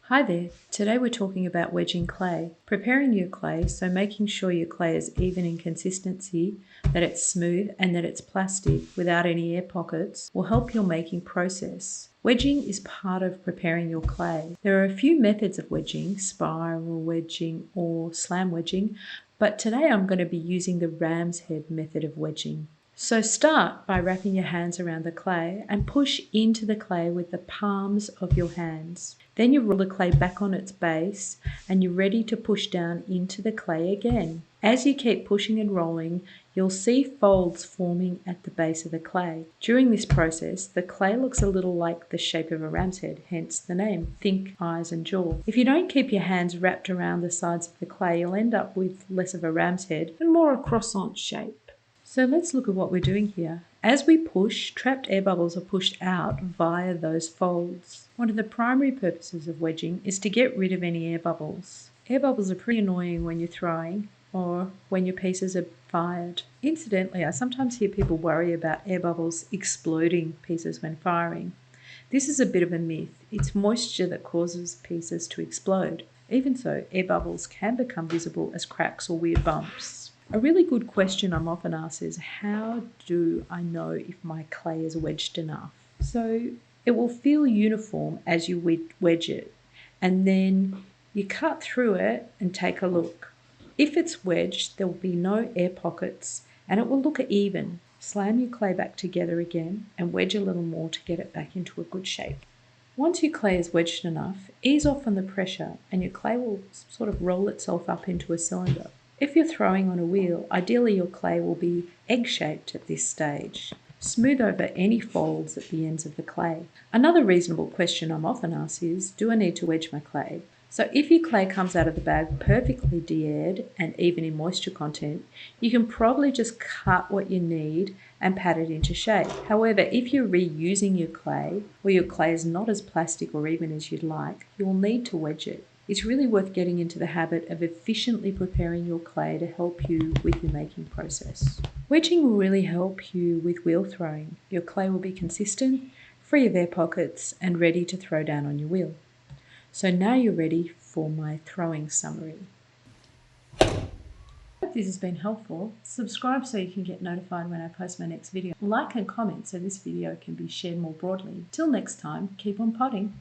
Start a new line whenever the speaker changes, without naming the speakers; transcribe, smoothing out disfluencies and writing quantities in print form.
Hi there, today we're talking about wedging clay. Preparing your clay, so making sure your clay is even in consistency, that it's smooth and that it's plastic without any air pockets, will help your making process. Wedging is part of preparing your clay. There are a few methods of wedging, spiral wedging or slam wedging, but today I'm going to be using the ram's head method of wedging. So start by wrapping your hands around the clay and push into the clay with the palms of your hands. Then you roll the clay back on its base and you're ready to push down into the clay again. As you keep pushing and rolling, you'll see folds forming at the base of the clay. During this process, the clay looks a little like the shape of a ram's head, hence the name, think eyes and jaw. If you don't keep your hands wrapped around the sides of the clay, you'll end up with less of a ram's head and more a croissant shape. So let's look at what we're doing here. As we push, trapped air bubbles are pushed out via those folds. One of the primary purposes of wedging is to get rid of any air bubbles. Air bubbles are pretty annoying when you're throwing or when your pieces are fired. Incidentally, I sometimes hear people worry about air bubbles exploding pieces when firing. This is a bit of a myth. It's moisture that causes pieces to explode. Even so, air bubbles can become visible as cracks or weird bumps. A really good question I'm often asked is, how do I know if my clay is wedged enough? So it will feel uniform as you wedge it, and then you cut through it and take a look. If it's wedged, there will be no air pockets and it will look even. Slam your clay back together again and wedge a little more to get it back into a good shape. Once your clay is wedged enough, ease off on the pressure and your clay will sort of roll itself up into a cylinder. If you're throwing on a wheel, ideally your clay will be egg-shaped at this stage. Smooth over any folds at the ends of the clay. Another reasonable question I'm often asked is, do I need to wedge my clay? So if your clay comes out of the bag perfectly de-aired and even in moisture content, you can probably just cut what you need and pat it into shape. However, if you're reusing your clay, or your clay is not as plastic or even as you'd like, you'll need to wedge it. It's really worth getting into the habit of efficiently preparing your clay to help you with your making process. Wedging will really help you with wheel throwing. Your clay will be consistent, free of air pockets, and ready to throw down on your wheel. So now you're ready for my throwing summary. Hope this has been helpful. Subscribe so you can get notified when I post my next video. Like and comment so this video can be shared more broadly. Till next time, keep on potting.